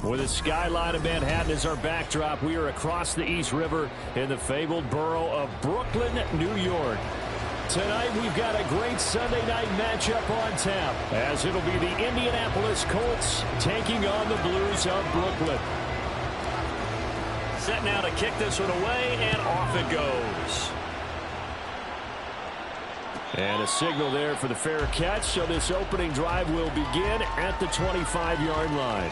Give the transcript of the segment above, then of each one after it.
With the skyline of Manhattan as our backdrop, we are across the East River in the fabled borough of Brooklyn, New York. Tonight, we've got a great Sunday night matchup on tap, as it'll be the Indianapolis Colts taking on the Blues of Brooklyn. Set now to kick this one away, and off it goes. And a signal there for the fair catch, so this opening drive will begin at the 25-yard line.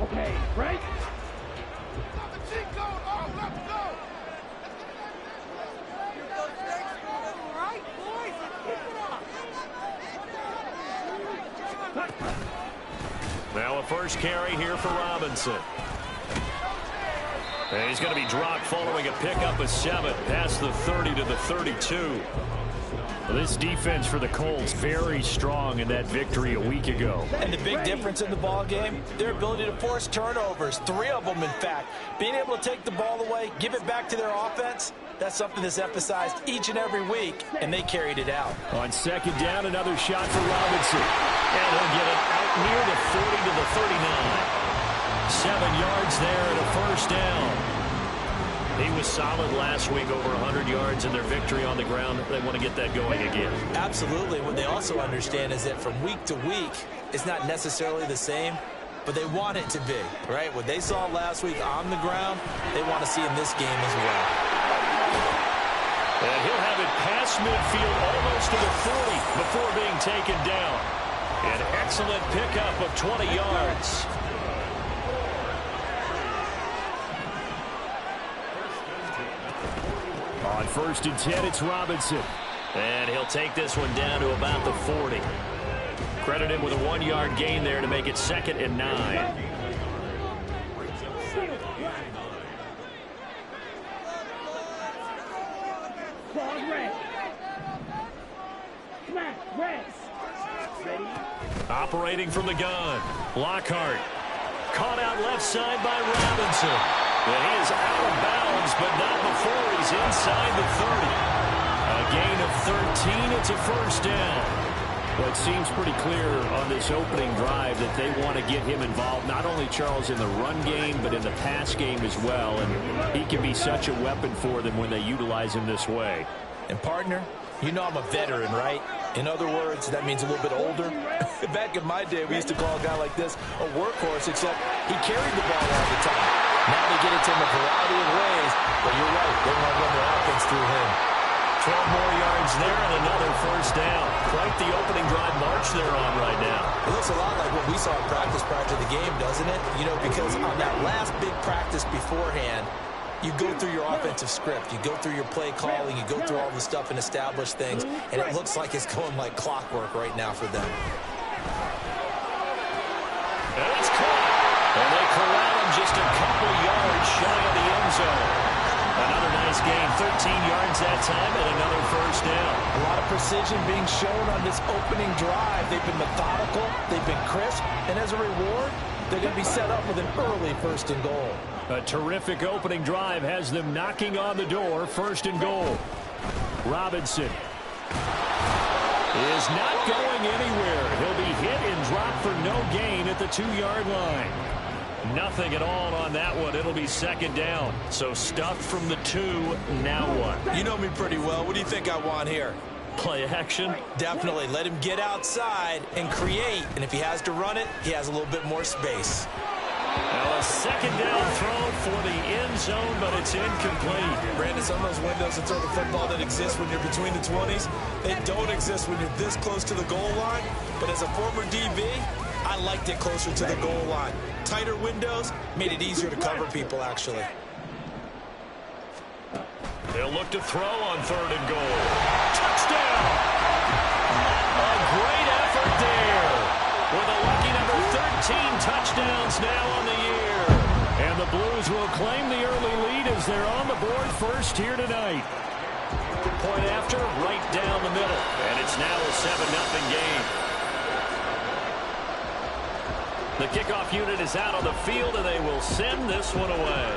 Okay, right? Now a first carry here for Robinson. And he's going to be dropped following a pickup of 7 past the 30 to the 32. Well, this defense for the Colts very strong in that victory a week ago. And the big difference in the ball game, their ability to force turnovers, 3 of them in fact. Being able to take the ball away, give it back to their offense, that's something that's emphasized each and every week, and they carried it out. On second down, another shot for Robinson. And he'll get it out near the 40 to the 39. 7 yards there and a first down. He was solid last week, over 100 yards in their victory on the ground. They want to get that going again. Absolutely. What they also understand is that from week to week, it's not necessarily the same, but they want it to be, right? What they saw last week on the ground, they want to see in this game as well. And he'll have it past midfield almost to the 40 before being taken down. An excellent pickup of 20 yards. On 1st and 10, it's Robinson. And he'll take this one down to about the 40. Credit him with a 1-yard gain there to make it 2nd and 9. Operating from the gun, Lockhart. Caught out left side by Robinson. And he is out of bounds, but not before he's inside the 30. A gain of 13, it's a first down. Well, it seems pretty clear on this opening drive that they want to get him involved, not only, Charles, in the run game, but in the pass game as well. And he can be such a weapon for them when they utilize him this way. And, partner, you know I'm a veteran, right? In other words, that means a little bit older. Back in my day, we used to call a guy like this a workhorse, except he carried the ball all the time. Now they get it to him a variety of ways, but you're right, they want to run their offense through him. 12 more yards there and another first down. Quite the opening drive march they're on right now. It looks a lot like what we saw in practice prior to the game, doesn't it? You know, because on that last big practice beforehand, you go through your offensive script, you go through your play calling, you go through all the stuff and establish things, and it looks like it's going like clockwork right now for them. And it's caught. And they corral him just a couple yards shy of the end zone. Another nice gain, 13 yards that time, and another first down. A lot of precision being shown on this opening drive. They've been methodical, they've been crisp, and as a reward, they're going to be set up with an early 1st and goal. A terrific opening drive has them knocking on the door, 1st and goal. Robinson is not going anywhere. He'll be hit and dropped for no gain at the 2-yard line. Nothing at all on that one. It'll be 2nd down. So stuffed from the 2, now what? You know me pretty well. What do you think I want here? Play action? Definitely. Let him get outside and create. And if he has to run it, he has a little bit more space. Now a second down throw for the end zone, but it's incomplete. Brandon, some of those windows to throw the football that exist when you're between the 20s, they don't exist when you're this close to the goal line. But as a former DB, I liked it closer to the goal line. Tighter windows made it easier to cover people, actually. They'll look to throw on 3rd and goal. Touchdown! A great effort there. With a lucky number 13 touchdowns now on the year. And the Blues will claim the early lead as they're on the board first here tonight. Point after, right down the middle. And it's now a 7-0 game. The kickoff unit is out on the field, and they will send this one away.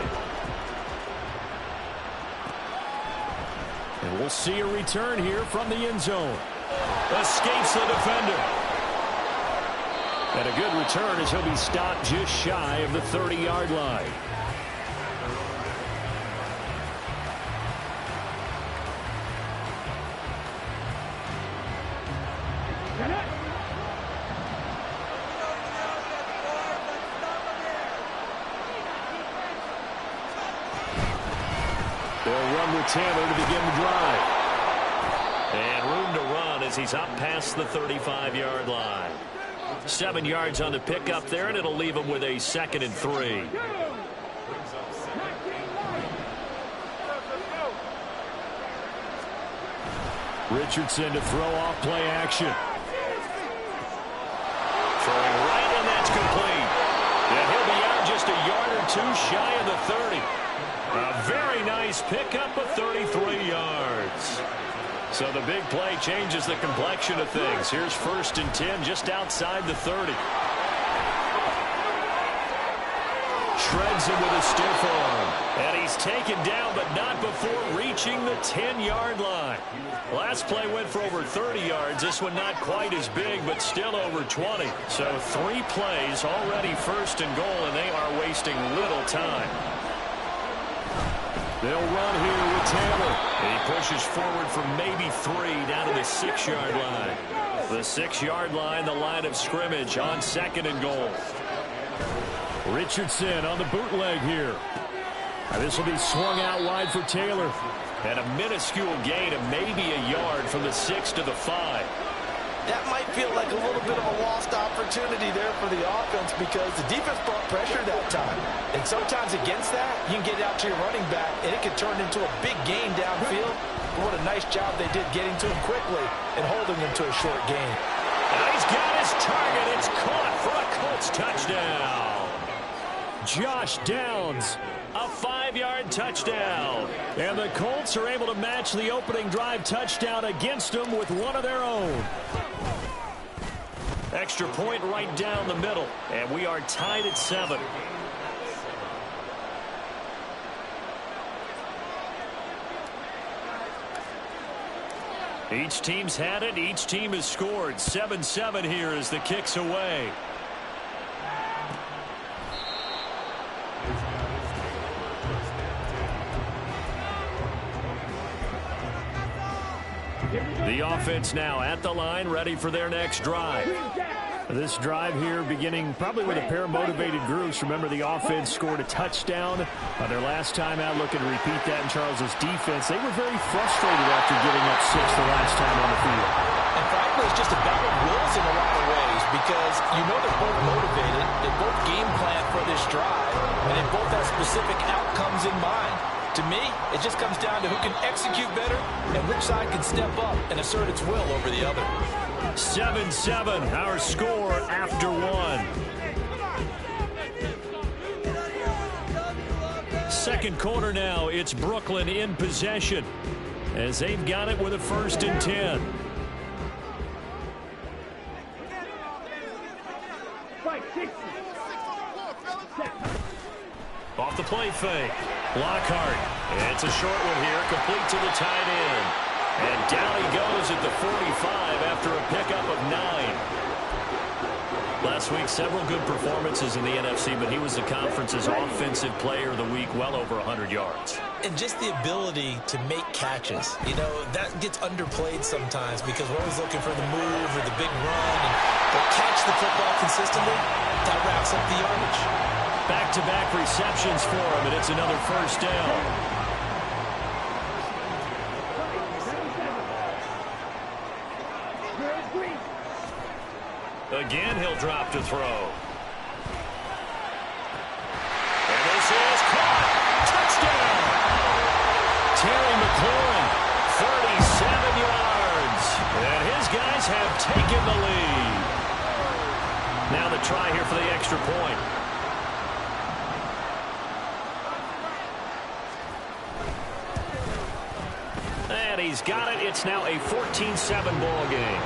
And we'll see a return here from the end zone. Escapes the defender. And a good return as he'll be stopped just shy of the 30-yard line. They'll run with Taylor to begin the drive. And room to run as he's up past the 35-yard line. 7 yards on the pickup there, and it'll leave him with a 2nd and 3. Richardson to throw off play action. Throwing right, and that's complete. And he'll be out just a yard or two shy of the 30. A very nice pickup of 33 yards. So the big play changes the complexion of things. Here's 1st and 10 just outside the 30. Shreds him with a stiff arm. And he's taken down, but not before reaching the 10-yard line. Last play went for over 30 yards. This one not quite as big, but still over 20. So 3 plays already 1st and goal, and they are wasting little time. They'll run here with Taylor. He pushes forward for maybe 3 down to the 6-yard line. The 6-yard line, the line of scrimmage on 2nd and goal. Richardson on the bootleg here. This will be swung out wide for Taylor. And a minuscule gain of maybe a yard from the 6 to the 5. That might feel like a little bit of a lost opportunity there for the offense because the defense brought pressure that time. And sometimes against that, you can get out to your running back, and it can turn into a big gain downfield. But what a nice job they did getting to him quickly and holding him to a short gain. And he's got his target. It's caught for a Colts touchdown. Josh Downs, a 5-yard touchdown. And the Colts are able to match the opening drive touchdown against them with one of their own. Extra point right down the middle, and we are tied at 7. Each team's had it. Each team has scored. 7-7 here as the kick's away. The offense now at the line, ready for their next drive. This drive here beginning probably with a pair of motivated groups. Remember, the offense scored a touchdown their last time out, looking to repeat that in Charles's defense. They were very frustrated after giving up 6 the last time on the field. And frankly, it's just a battle of wills in a lot of ways because you know they're both motivated, they both game plan for this drive, and they both have specific outcomes in mind. To me, it just comes down to who can execute better and which side can step up and assert its will over the other. 7-7, our score after 1. Second quarter now, it's Brooklyn in possession as they've got it with a 1st and 10. Off the play fake. Lockhart. It's a short one here, complete to the tight end. And down he goes at the 45 after a pickup of 9. Last week, several good performances in the NFC, but he was the conference's offensive player of the week, well over 100 yards. And just the ability to make catches. You know, that gets underplayed sometimes because we're always looking for the move or the big run. But catch the football consistently, that racks up the yardage. back-to-back receptions for him, and it's another first down. Again, he'll drop to throw. And this is caught. Touchdown. Terry McLaurin, 37 yards. And his guys have taken the lead. Now the try here for the extra point. And he's got it. It's now a 14-7 ball game.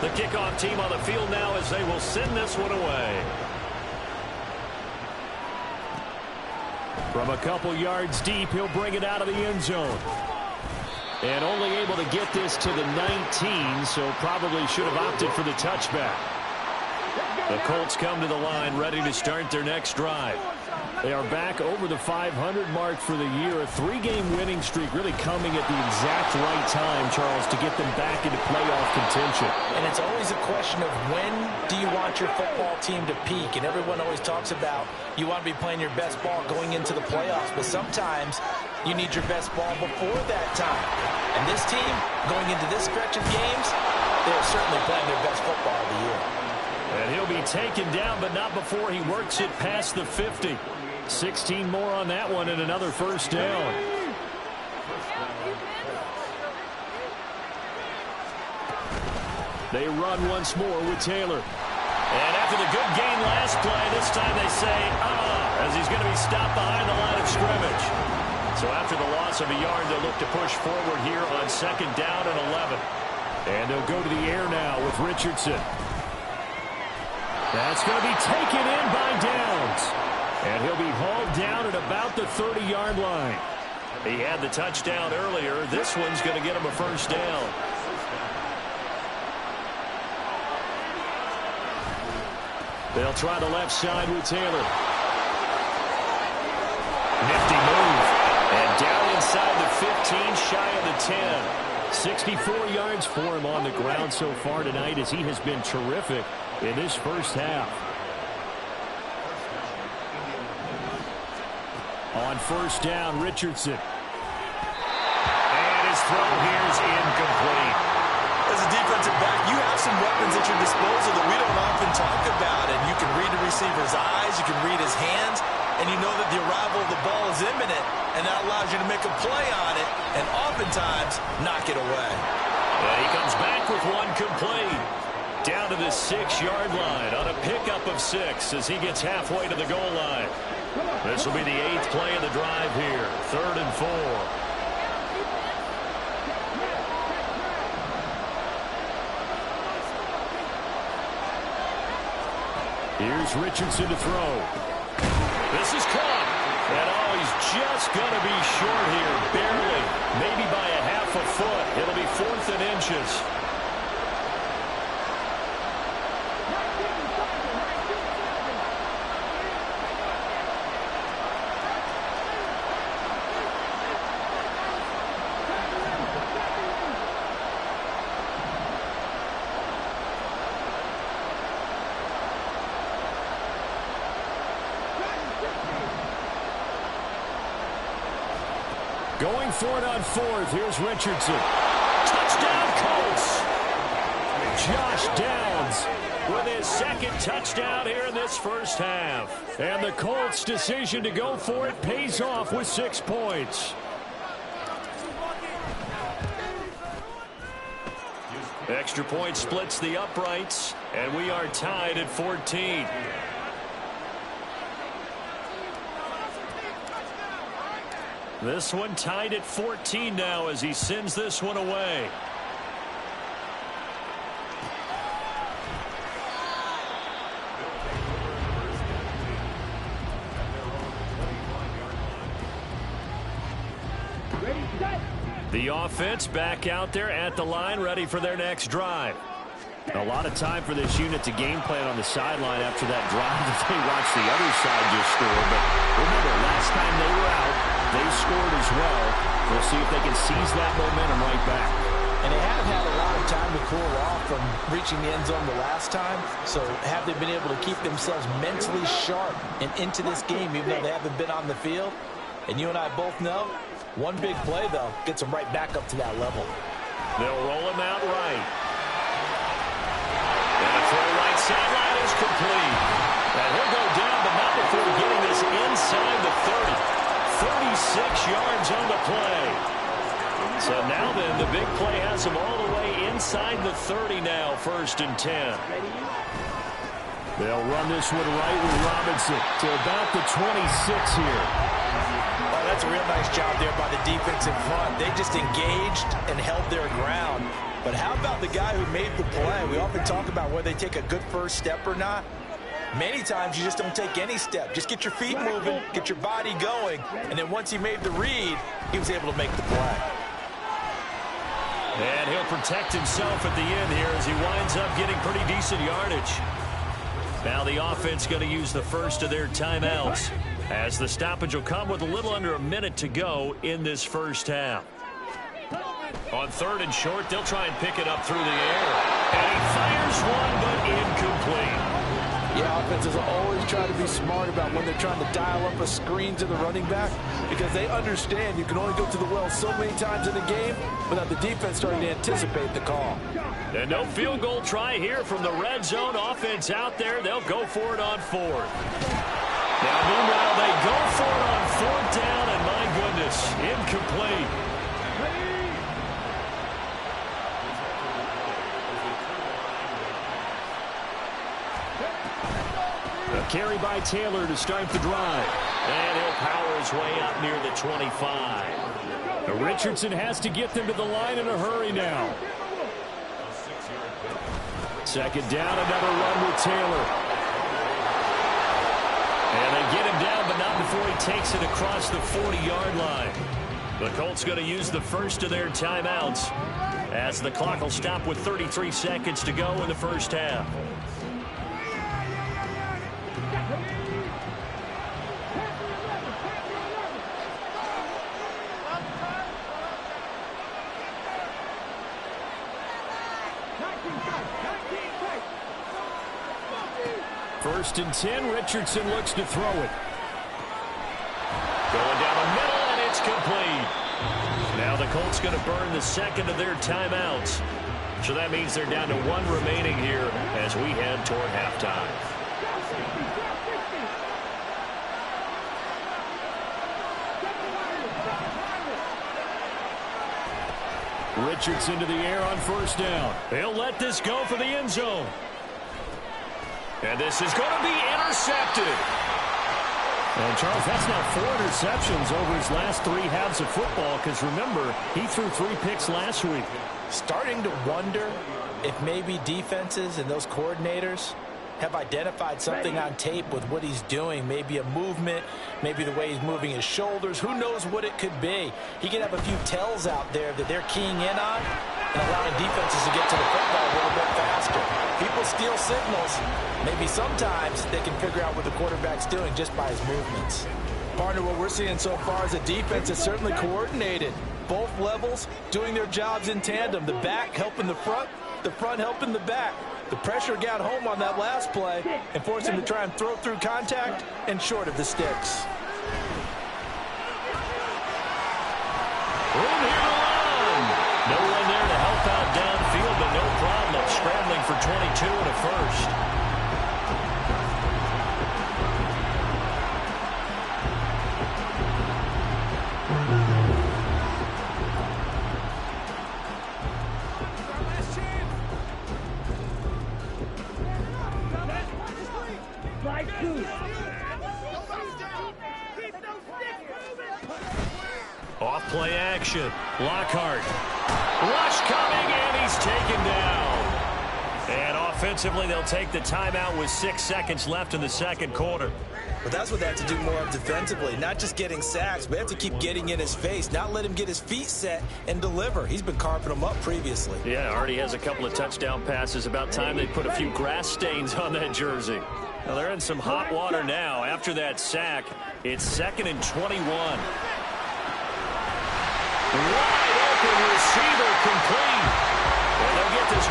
The kickoff team on the field now as they will send this one away. From a couple yards deep, he'll bring it out of the end zone. And only able to get this to the 19, so probably should have opted for the touchback. The Colts come to the line ready to start their next drive. They are back over the 500 mark for the year. A 3-game winning streak really coming at the exact right time, Charles, to get them back into playoff contention. And it's always a question of when do you want your football team to peak? And everyone always talks about you want to be playing your best ball going into the playoffs, but sometimes you need your best ball before that time. And this team, going into this stretch of games, they're certainly playing their best football of the year. And he'll be taken down, but not before he works it past the 50. 16 more on that one and another first down. They run once more with Taylor. And after the good gain last play, this time they say, as he's going to be stopped behind the line of scrimmage. So after the loss of a yard, they'll look to push forward here on 2nd down and 11. And they'll go to the air now with Richardson. That's going to be taken in by Downs. And he'll be hauled down at about the 30-yard line. He had the touchdown earlier. This one's going to get him a first down. They'll try the left side with Taylor. Nifty move. And down inside the 15, shy of the 10. 64 yards for him on the ground so far tonight as he has been terrific in this first half. On first down, Richardson. And his throw here is incomplete. As a defensive back, you have some weapons at your disposal that we don't often talk about. And you can read the receiver's eyes, you can read his hands, and you know that the arrival of the ball is imminent, and that allows you to make a play on it and oftentimes knock it away. And he comes back with one complete. Down to the 6-yard line on a pickup of 6 as he gets halfway to the goal line. This will be the 8th play of the drive here. 3rd and 4. Here's Richardson to throw. This is caught. And he's just going to be short here. Barely. Maybe by a half a foot. It'll be 4th and inches. Going for it on 4th. Here's Richardson. Touchdown, Colts. Josh Downs with his 2nd touchdown here in this first half. And the Colts' decision to go for it pays off with 6 points. Extra point splits the uprights, and we are tied at 14. This one tied at 14 now as he sends this one away. The offense back out there at the line, ready for their next drive. A lot of time for this unit to game plan on the sideline after that drive that they watched the other side just score. But remember, last time they were out, they scored as well. We'll see if they can seize that momentum right back. And they have had a lot of time to cool off from reaching the end zone the last time. So have they been able to keep themselves mentally sharp and into this game, even though they haven't been on the field? And you and I both know, one big play, though, gets them right back up to that level. They'll roll him out right. And the throw right sideline is complete. And he'll go down, but not before getting this inside the 30. 36 yards on the play. So now then, the big play has him all the way inside the 30 now, 1st and 10. They'll run this one right with Robinson to about the 26 here. Well, that's a real nice job there by the defense in front. They just engaged and held their ground. But how about the guy who made the play? We often talk about whether they take a good first step or not. Many times you just don't take any step. Just get your feet moving, get your body going, and then once he made the read, he was able to make the play. And he'll protect himself at the end here as he winds up getting pretty decent yardage. Now the offense going to use the first of their timeouts, as the stoppage will come with a little under a minute to go in this first half. On 3rd and short, they'll try and pick it up through the air. And he fires one, but incomplete. Yeah, offenses always try to be smart about when they're trying to dial up a screen to the running back, because they understand you can only go to the well so many times in a game without the defense starting to anticipate the call. And no field goal try here from the red zone offense out there. They'll go for it on 4th. Now, meanwhile, they go for it on 4th down, and my goodness, incomplete. A carry by Taylor to start the drive. And he'll power his way up near the 25. Richardson has to get them to the line in a hurry now. 2nd down, another run with Taylor. And they get him down, but not before he takes it across the 40-yard line. The Colts going to use the first of their timeouts, as the clock will stop with 33 seconds to go in the first half. First and 10, Richardson looks to throw it. Going down the middle, and it's complete. Now the Colts going to burn the second of their timeouts. So that means they're down to 1 remaining here as we head toward halftime. Richardson to the air on 1st down. They'll let this go for the end zone. And this is going to be intercepted. And, Charles, that's now 4 interceptions over his last 3 halves of football, because, remember, he threw 3 picks last week. Starting to wonder if maybe defenses and those coordinators have identified something on tape with what he's doing. Maybe a movement, maybe the way he's moving his shoulders. Who knows what it could be? He could have a few tells out there that they're keying in on and allowing defenses to get to the football a little bit faster. People steal signals. Maybe sometimes they can figure out what the quarterback's doing just by his movements. Partner, what we're seeing so far is a defense that's certainly coordinated. Both levels doing their jobs in tandem. The back helping the front helping the back. The pressure got home on that last play and forced him to try and throw through contact and short of the sticks. Room here to run. No one there to help out downfield, but no problem scrambling for 22 and a first. Off play action. Lockhart. Rush coming, and he's taken down. And offensively, they'll take the timeout with 6 seconds left in the second quarter. But that's what they have to do more of defensively. Not just getting sacks, but they have to keep getting in his face. Not let him get his feet set and deliver. He's been carving them up previously. Yeah, already has a couple of touchdown passes. About time they put a few grass stains on that jersey. Now they're in some hot water now. After that sack, it's 2nd and 21. Wide open receiver complete.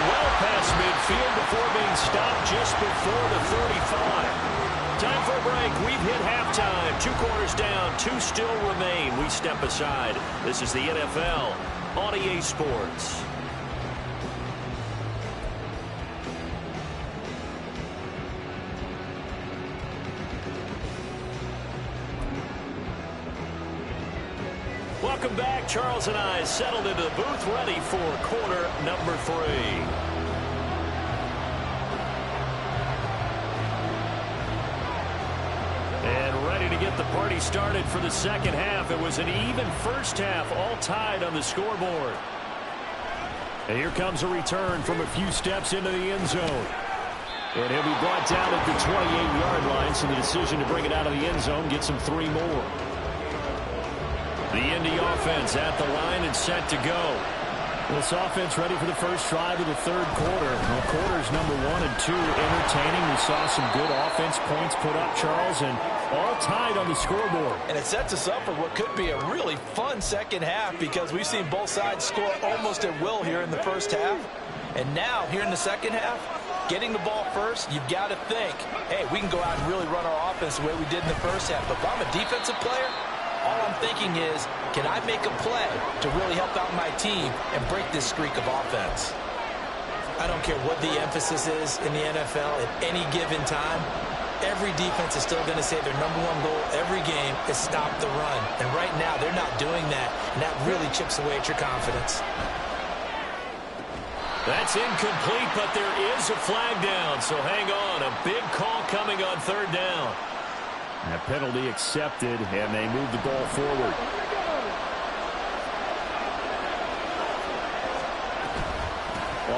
well past midfield before being stopped just before the 35. Time for a break. We've hit halftime. 2 quarters down. 2 still remain. We step aside. This is the NFL on EA Sports. Welcome back. Charles and I settled into the booth, ready for quarter number 3. And ready to get the party started for the second half. It was an even first half, all tied on the scoreboard. And here comes a return from a few steps into the end zone. And he'll be brought down at the 28-yard line, so the decision to bring it out of the end zone gets him 3 more. The Indy offense at the line and set to go. This offense ready for the first drive of the third quarter. Well, quarters number 1 and 2 entertaining. We saw some good offense points put up, Charles, and all tied on the scoreboard. And it sets us up for what could be a really fun second half because we've seen both sides score almost at will here in the first half. And now, here in the second half, getting the ball first, you've got to think, hey, we can go out and really run our offense the way we did in the first half. But if I'm a defensive player, all I'm thinking is, can I make a play to really help out my team and break this streak of offense? I don't care what the emphasis is in the NFL at any given time. Every defense is still going to say their number 1 goal every game is stop the run. And right now, they're not doing that, and that really chips away at your confidence. That's incomplete, but there is a flag down, so hang on. A big call coming on third down. That penalty accepted, and they move the ball forward.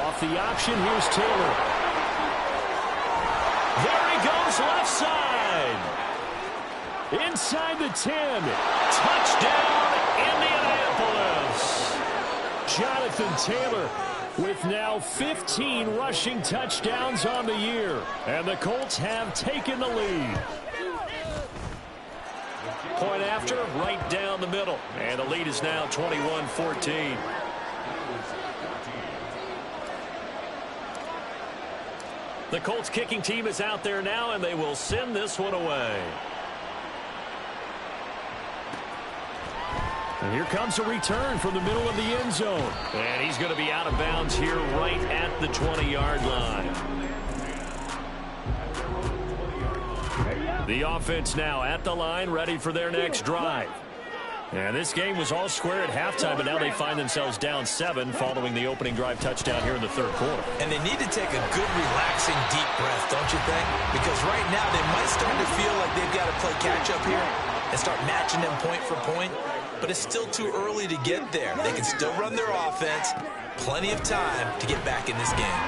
Off the option, here's Taylor. There he goes, left side. Inside the 10. Touchdown, Indianapolis. Jonathan Taylor with now 15 rushing touchdowns on the year. And the Colts have taken the lead. Point after, right down the middle. And the lead is now 21-14. The Colts kicking team is out there now, and they will send this one away. And here comes a return from the middle of the end zone. And he's going to be out of bounds here right at the 20-yard line. The offense now at the line, ready for their next drive. And this game was all square at halftime, but now they find themselves down 7 following the opening drive touchdown here in the third quarter. And they need to take a good, relaxing, deep breath, don't you think? Because right now they might start to feel like they've got to play catch-up here and start matching them point for point. But it's still too early to get there. They can still run their offense. Plenty of time to get back in this game.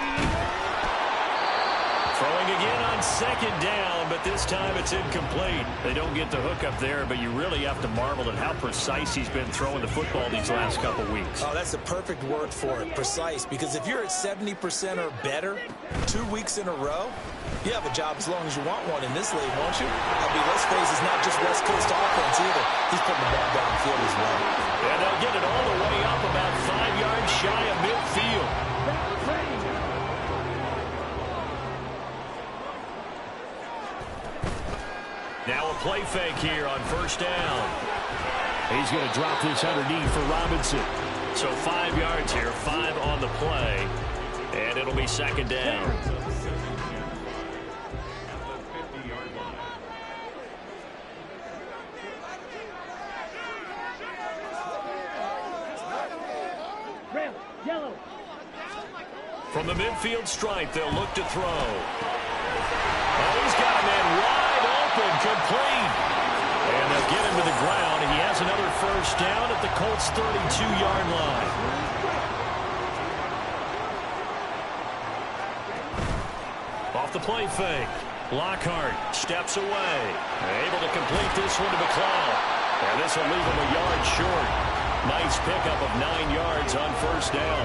Throwing again on second down, but this time it's incomplete. They don't get the hook up there, but you really have to marvel at how precise he's been throwing the football these last couple weeks. Oh, that's the perfect word for it, precise, because if you're at 70% or better 2 weeks in a row, you have a job as long as you want one in this league, won't you? I mean, let's face it, it's not just West Coast offense either. He's putting the ball downfield as well. And they'll get it all the way up about 5 yards shy of midfield. Now a play fake here on first down. He's going to drop this underneath for Robinson. So 5 yards here, 5 on the play, and it'll be second down. Red, yellow. From the midfield stripe, they'll look to throw. Oh, he's got a man wide open, complete. And they'll get him to the ground. He has another first down at the Colts' 32-yard line. Off the play fake. Lockhart steps away. Able to complete this one to McLeod. And this will leave him a yard short. Nice pickup of 9 yards on first down.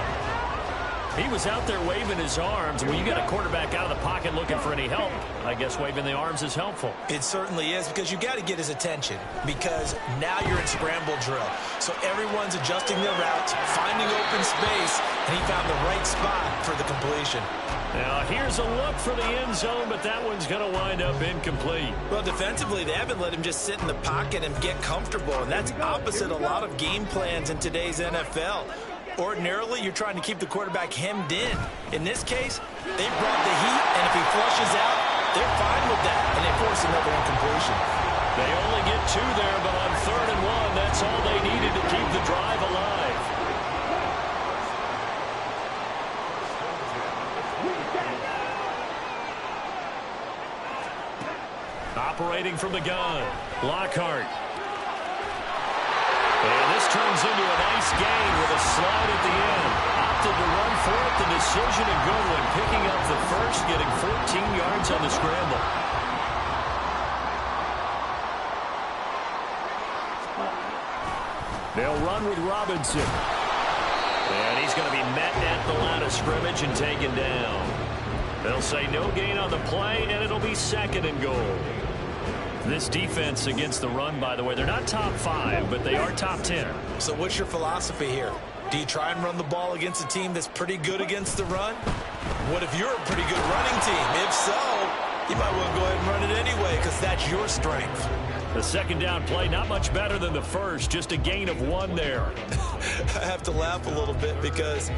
He was out there waving his arms. When you got a quarterback out of the pocket looking for any help, I guess waving the arms is helpful. It certainly is, because you got to get his attention, because now you're in scramble drill. So everyone's adjusting their routes, finding open space, and he found the right spot for the completion. Now here's a look for the end zone, but that one's going to wind up incomplete. Well, defensively, they haven't let him just sit in the pocket and get comfortable, and that's opposite a lot of game plans in today's NFL. Ordinarily, you're trying to keep the quarterback hemmed in. In this case, they brought the heat, and if he flushes out, they're fine with that, and they force another incompletion. They only get 2 there, but on 3rd and 1, that's all they needed to keep the drive alive. Operating from the gun, Lockhart. And this turns into a nice gain with a slide at the end. Opted to run for it. The decision a good one. Picking up the first, getting 14 yards on the scramble. They'll run with Robinson. And he's going to be met at the line of scrimmage and taken down. They'll say no gain on the play, and it'll be 2nd and goal. This defense against the run, by the way, they're not top 5, but they are top 10. So what's your philosophy here? Do you try and run the ball against a team that's pretty good against the run? What if you're a pretty good running team? If so, you might want to go ahead and run it anyway, because that's your strength. The 2nd down play, not much better than the first, just a gain of 1 there. I have to laugh a little bit because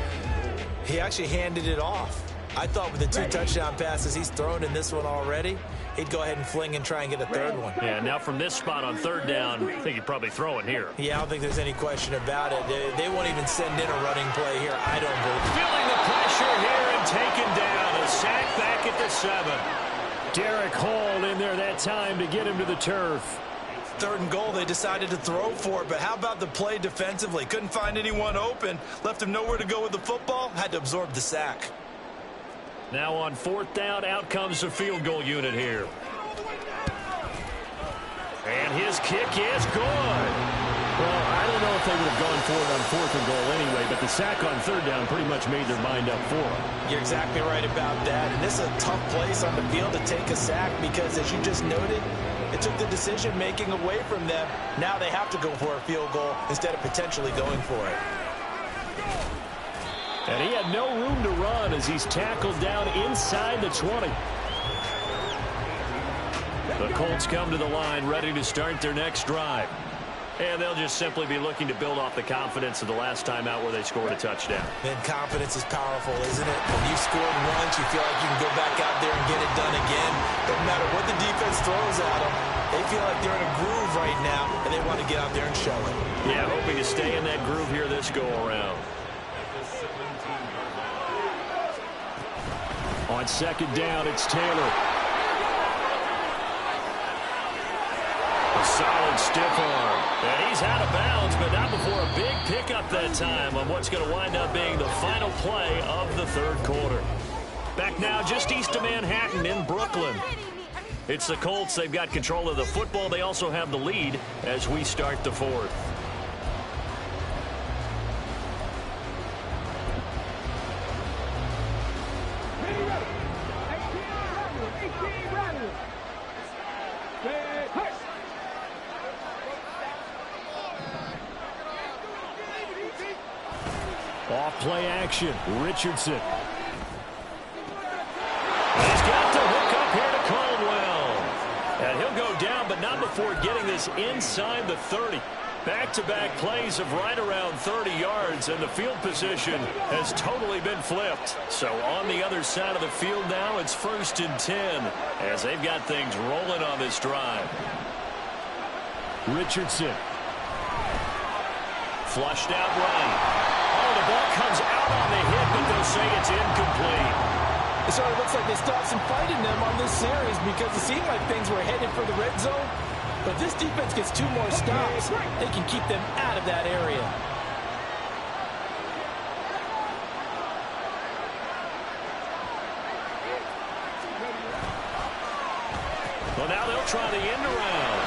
he actually handed it off. I thought with the 2 touchdown passes he's thrown in this one already, he'd go ahead and fling and try and get a 3rd one. Yeah, now from this spot on 3rd down, I think he'd probably throw it here. Yeah, I don't think there's any question about it. They won't even send in a running play here, I don't believe. Feeling the pressure here and taken down. A sack back at the 7. Derek Hall in there that time to get him to the turf. 3rd and goal, they decided to throw for it, but how about the play defensively? Couldn't find anyone open, left him nowhere to go with the football, had to absorb the sack. Now on 4th down, out comes the field goal unit here. And his kick is good. Well, I don't know if they would have gone for it on 4th and goal anyway, but the sack on 3rd down pretty much made their mind up for it. You're exactly right about that, and this is a tough place on the field to take a sack because, as you just noted, it took the decision-making away from them. Now they have to go for a field goal instead of potentially going for it. And he had no room to run as he's tackled down inside the 20. The Colts come to the line ready to start their next drive. And they'll just simply be looking to build off the confidence of the last time out where they scored a touchdown. And confidence is powerful, isn't it? When you've scored once, you feel like you can go back out there and get it done again. No matter what the defense throws at them, they feel like they're in a groove right now, and they want to get out there and show it. Yeah, hoping to stay in that groove here this go-around. On 2nd down, it's Taylor. A solid stiff arm. And he's out of bounds, but not before a big pickup that time on what's going to wind up being the final play of the 3rd quarter. Back now just east of Manhattan in Brooklyn. It's the Colts. They've got control of the football. They also have the lead as we start the 4th. Off play action, Richardson. And he's got the hook up here to Caldwell. And he'll go down, but not before getting this inside the 30. Back-to-back plays of right around 30 yards, and the field position has totally been flipped. So on the other side of the field now, it's 1st and 10 as they've got things rolling on this drive. Richardson. Flushed out right. Oh, the ball comes out on the hit, but they'll say it's incomplete. It sort of looks like they still have some fight in them on this series because it seemed like things were headed for the red zone. But this defense gets 2 more stops. They can keep them out of that area. Well, now they'll try the end around.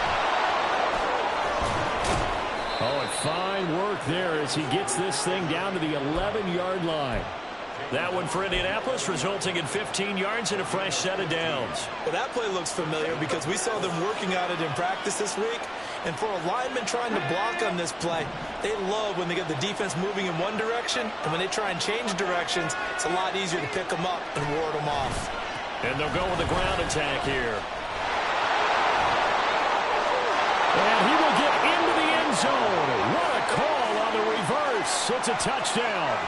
Oh, and fine work there as he gets this thing down to the 11-yard line. That one for Indianapolis, resulting in 15 yards and a fresh set of downs. Well, that play looks familiar because we saw them working on it in practice this week. And for a lineman trying to block on this play, they love when they get the defense moving in one direction. And when they try and change directions, it's a lot easier to pick them up and ward them off. And they'll go with the ground attack here. And he will get into the end zone. What a call on the reverse. It's a touchdown.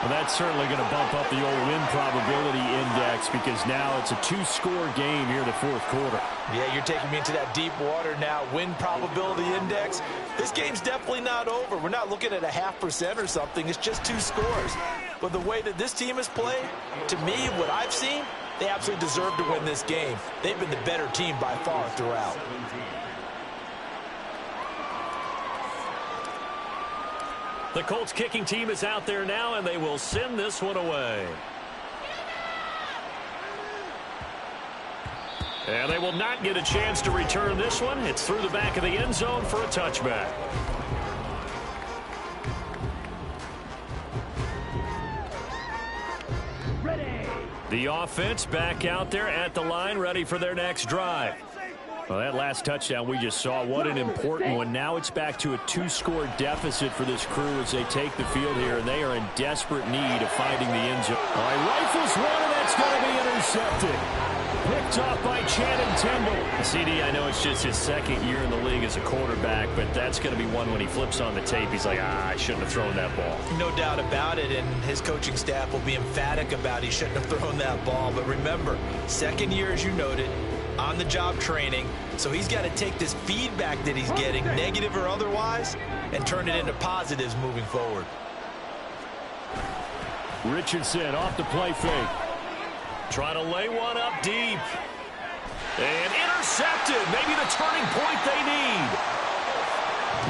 Well, that's certainly going to bump up the old win probability index because now it's a two-score game here in the fourth quarter. Yeah, you're taking me into that deep water now. Win probability index. This game's definitely not over. We're not looking at a 0.5% or something. It's just 2 scores. But the way that this team has played, to me, what I've seen, they absolutely deserve to win this game. They've been the better team by far throughout. The Colts kicking team is out there now, and they will send this one away. And they will not get a chance to return this one. It's through the back of the end zone for a touchback. Ready. The offense back out there at the line, ready for their next drive. Well, that last touchdown we just saw, what an important one. Now it's back to a 2-score deficit for this crew as they take the field here, and they are in desperate need of finding the end zone. All right, rifles one, and that's going to be intercepted. Picked off by Channing Tindall. CD, I know it's just his second year in the league as a quarterback, but that's going to be one when he flips on the tape. He's like, I shouldn't have thrown that ball. No doubt about it, and his coaching staff will be emphatic about he shouldn't have thrown that ball. But remember, second year, as you noted, on-the-job training, so he's got to take this feedback that he's getting, negative or otherwise, and turn it into positives moving forward. Richardson off the play fake. Trying to lay one up deep. And intercepted. Maybe the turning point they need.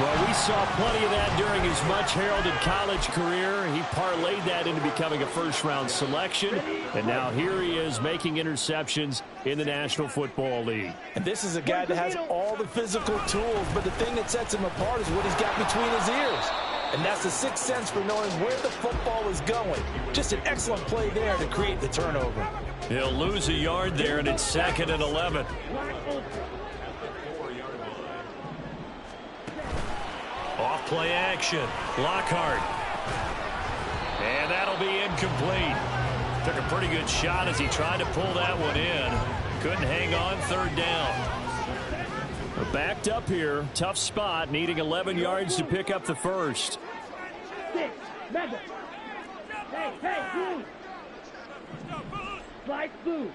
Well, we saw plenty of that during his much-heralded college career. He parlayed that into becoming a first-round selection. And now here he is making interceptions in the National Football League. And this is a guy that has all the physical tools, but the thing that sets him apart is what he's got between his ears. And that's the sixth sense for knowing where the football is going. Just an excellent play there to create the turnover. He'll lose a yard there, and it's 2nd and 11. Off play action. Lockhart. And that'll be incomplete. Took a pretty good shot as he tried to pull that one in. Couldn't hang on, 3rd down. We're backed up here. Tough spot, needing 11 yards to pick up the first. 6, Mega. Hey, Blue. Slide Blue.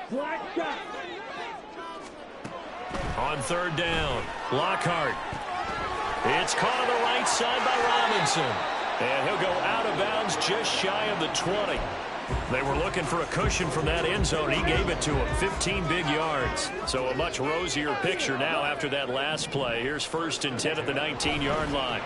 Black shot. On 3rd down, Lockhart. It's caught on the right side by Robinson. And he'll go out of bounds just shy of the 20. They were looking for a cushion from that end zone. He gave it to him, 15 big yards. So a much rosier picture now after that last play. Here's 1st and 10 at the 19-yard line.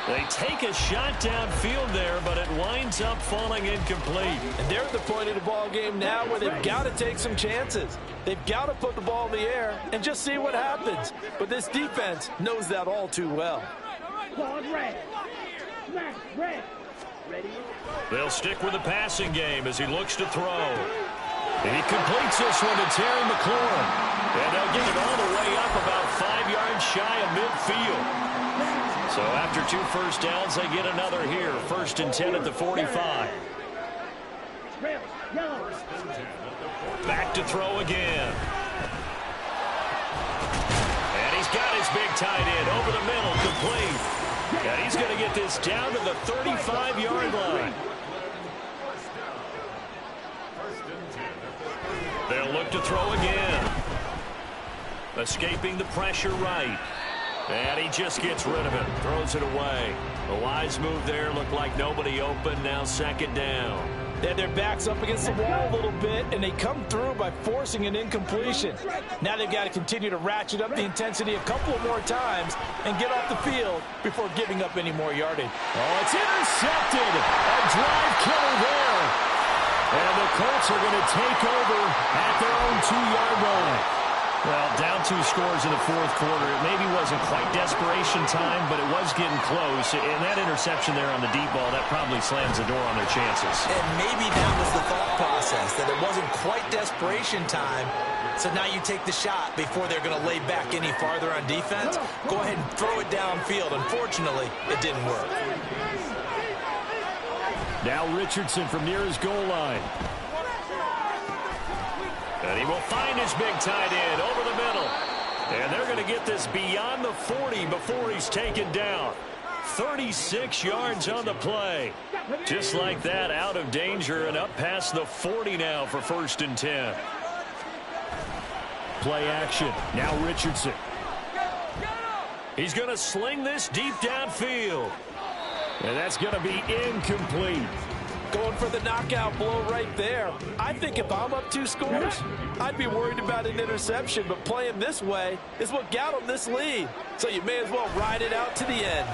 They take a shot downfield there, but it winds up falling incomplete. And they're at the point of the ball game now where they've got to take some chances. They've got to put the ball in the air and just see what happens. But this defense knows that all too well. Ball red. Smash red. Ready? They'll stick with the passing game as he looks to throw. He completes this one to Terry McLaurin. And they'll get it all the way up about 5 yards shy of midfield. So after 2 first downs, they get another here. 1st and 10 at the 45. Red, yellow. Back to throw again. And he's got his big tight end over the middle, complete. And he's going to get this down to the 35-yard line. They'll look to throw again. Escaping the pressure right. And he just gets rid of it. Throws it away. A wise move there. Looked like nobody open. Now 2nd down. They had their backs up against the wall a little bit, and they come through by forcing an incompletion. Now they've got to continue to ratchet up the intensity a couple of more times and get off the field before giving up any more yardage. Oh, it's intercepted. A drive killer there. And the Colts are going to take over at their own 2-yard line. Well, down 2 scores in the fourth quarter. It maybe wasn't quite desperation time, but it was getting close. And that interception there on the deep ball, that probably slams the door on their chances. And maybe that was the thought process, that it wasn't quite desperation time. So now you take the shot before they're going to lay back any farther on defense. Go ahead and throw it downfield. Unfortunately, it didn't work. Now Richardson from near his goal line. And he will find his big tight end over the middle. And they're going to get this beyond the 40 before he's taken down. 36 yards on the play. Just like that, out of danger and up past the 40 now for 1st and 10. Play action. Now Richardson. He's going to sling this deep downfield. And that's going to be incomplete. Going for the knockout blow right there. I think if I'm up 2 scores, I'd be worried about an interception, but playing this way is what got him this lead. So you may as well ride it out to the end.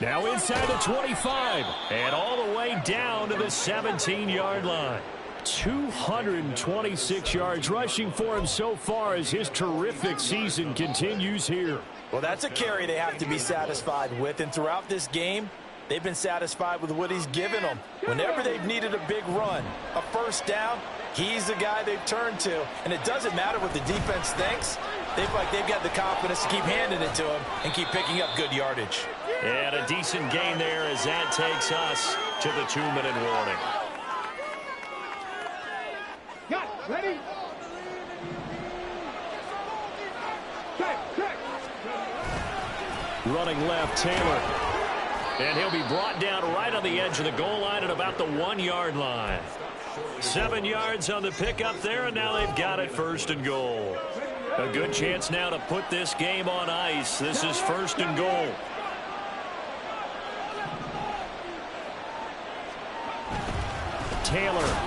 Now inside the 25 and all the way down to the 17-yard line. 226 yards rushing for him so far as his terrific season continues here. Well, that's a carry they have to be satisfied with, and throughout this game, they've been satisfied with what he's given them. Whenever they've needed a big run, a first down, he's the guy they've turned to, and it doesn't matter what the defense thinks. They've got the confidence to keep handing it to him and keep picking up good yardage. And a decent gain there as that takes us to the 2-minute warning. Got it. Ready? Check. Running left, Taylor. And he'll be brought down right on the edge of the goal line at about the 1-yard line. 7 yards on the pickup there, and now they've got it 1st and goal. A good chance now to put this game on ice. This is 1st and goal. Taylor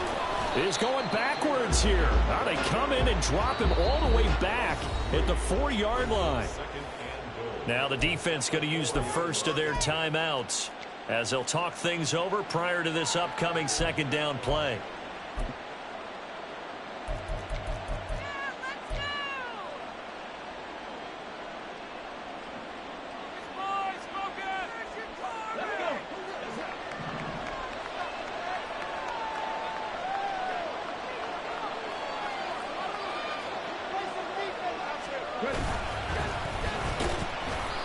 is going backwards here. Now they come in and drop him all the way back at the 4-yard line. Now the defense going to use the first of their timeouts as they'll talk things over prior to this upcoming 2nd down play.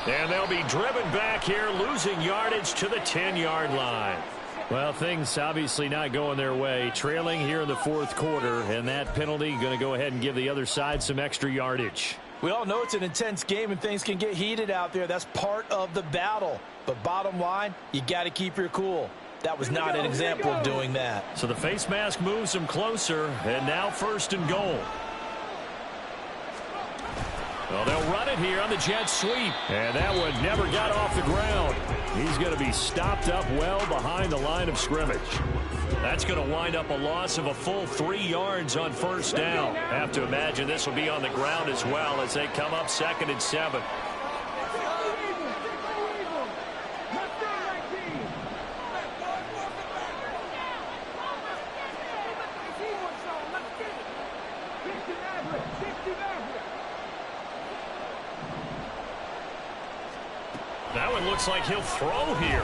And they'll be driven back here, losing yardage to the 10-yard line. Well, things obviously not going their way. Trailing here in the 4th quarter, and that penalty going to go ahead and give the other side some extra yardage. We all know it's an intense game and things can get heated out there. That's part of the battle. But bottom line, you got to keep your cool. That was not an example of doing that. So the face mask moves them closer, and now 1st and goal. Well, they'll run it here on the jet sweep. And that one never got off the ground. He's going to be stopped up well behind the line of scrimmage. That's going to wind up a loss of a full 3 yards on 1st down. Have to imagine this will be on the ground as well as they come up 2nd and 7. That one looks like he'll throw here.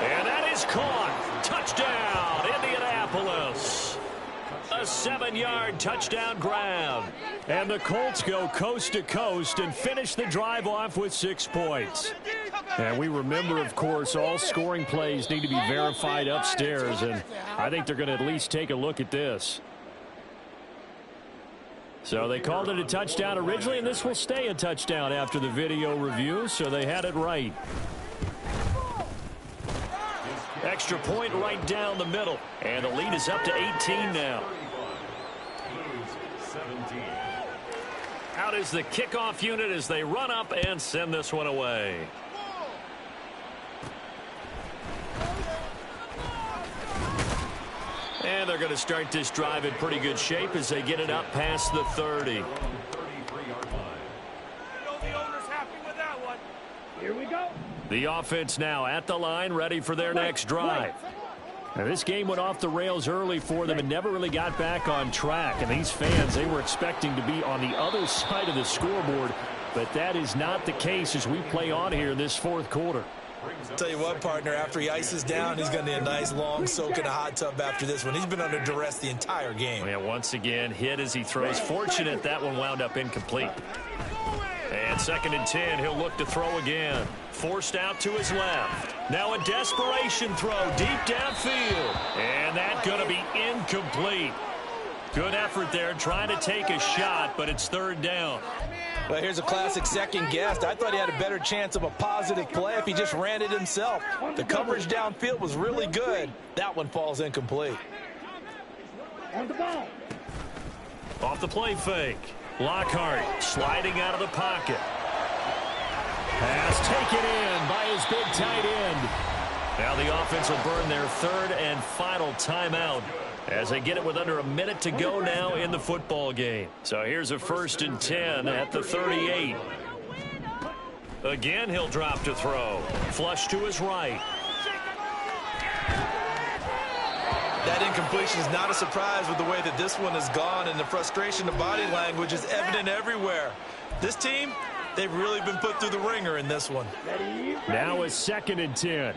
And that is caught. Touchdown, Indianapolis. A 7-yard touchdown grab. And the Colts go coast to coast and finish the drive off with 6 points. And we remember, of course, all scoring plays need to be verified upstairs. And I think they're going to at least take a look at this. So they called it a touchdown originally, and this will stay a touchdown after the video review, so they had it right. Extra point right down the middle, and the lead is up to 18 now. Out is the kickoff unit as they run up and send this one away. And they're going to start this drive in pretty good shape as they get it up past the 30. Here we go. The offense now at the line, ready for their next drive. Now, this game went off the rails early for them and never really got back on track. And these fans, they were expecting to be on the other side of the scoreboard, but that is not the case as we play on here in this fourth quarter. Tell you what, partner, after he ices down, he's going to need a nice long soak in a hot tub after this one. He's been under duress the entire game. Yeah, once again, hit as he throws. Fortunate that one wound up incomplete. And 2nd and 10, he'll look to throw again. Forced out to his left. Now a desperation throw deep downfield. And that's going to be incomplete. Good effort there trying to take a shot, but it's 3rd down. Well, here's a classic second guess. I thought he had a better chance of a positive play if he just ran it himself. The coverage downfield was really good. That one falls incomplete. On the ball. Off the play fake. Lockhart sliding out of the pocket. Pass taken in by his big tight end. Now the offense will burn their 3rd and final timeout as they get it with under a minute to go now in the football game. So here's a 1st and 10 at the 38. Again, he'll drop to throw. Flush to his right. That incompletion is not a surprise with the way that this one has gone, and the frustration of body language is evident everywhere. This team, they've really been put through the ringer in this one. Now a 2nd and 10.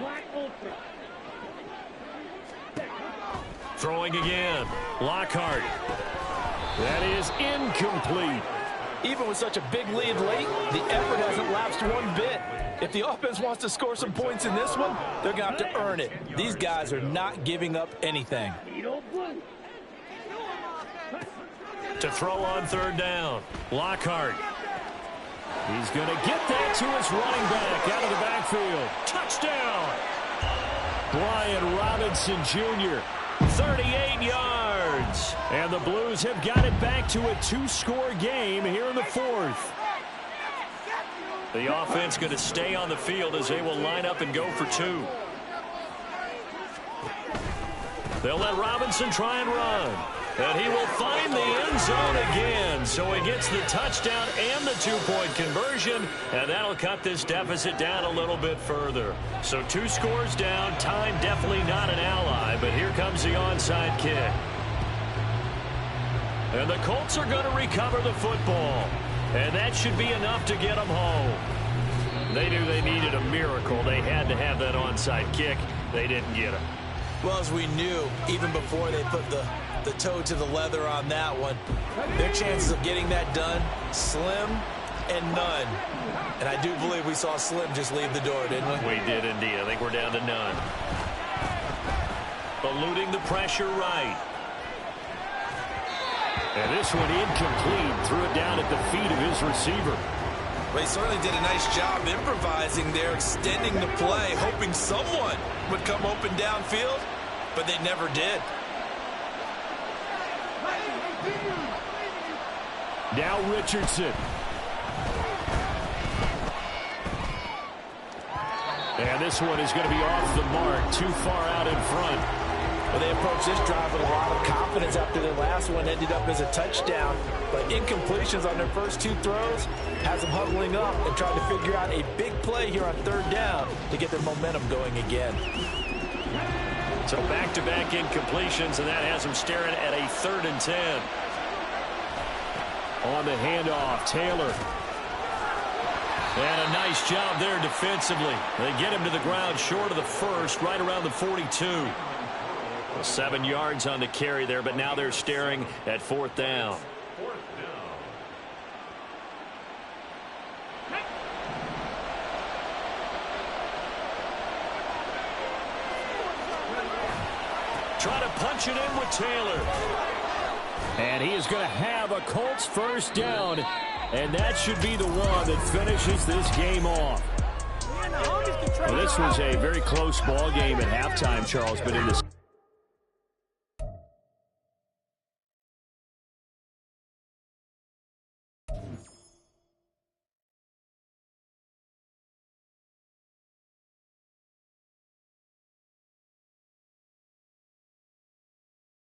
Throwing again. Lockhart. That is incomplete. Even with such a big lead late, the effort hasn't lapsed one bit. If the offense wants to score some points in this one, they're going to have to earn it. These guys are not giving up anything. To throw on 3rd down. Lockhart. He's going to get that to his running back out of the backfield. Touchdown! Brian Robinson Jr., 38 yards. And the Blues have got it back to a 2-score game here in the 4th. The offense going to stay on the field as they will line up and go for 2. They'll let Robinson try and run. And he will find the end zone again. So he gets the touchdown and the 2-point conversion. And that'll cut this deficit down a little bit further. So 2 scores down. Time definitely not an ally. But here comes the onside kick. And the Colts are going to recover the football. And that should be enough to get them home. They knew they needed a miracle. They had to have that onside kick. They didn't get it. Well, as we knew, even before they put the toe to the leather on that one, their chances of getting that done, slim and none. And I do believe we saw Slim just leave the door, didn't we? We did indeed. I think we're down to none. Eluding the pressure right. And this one incomplete. Threw it down at the feet of his receiver. Well, he certainly did a nice job improvising there, extending the play, hoping someone would come open downfield, but they never did. Now Richardson. And this one is going to be off the mark, too far out in front. Well, they approached this drive with a lot of confidence after their last one ended up as a touchdown. But incompletions on their first 2 throws has them huddling up and trying to figure out a big play here on 3rd down to get their momentum going again. So back-to-back incompletions, and that has them staring at a 3rd and 10. On the handoff, Taylor. And a nice job there defensively. They get him to the ground short of the first, right around the 42. 7 yards on the carry there, but now they're staring at 4th down. Try to punch it in with Taylor. And he is going to have a Colts first down. And that should be the one that finishes this game off. Well, this was a very close ball game at halftime, Charles, but in this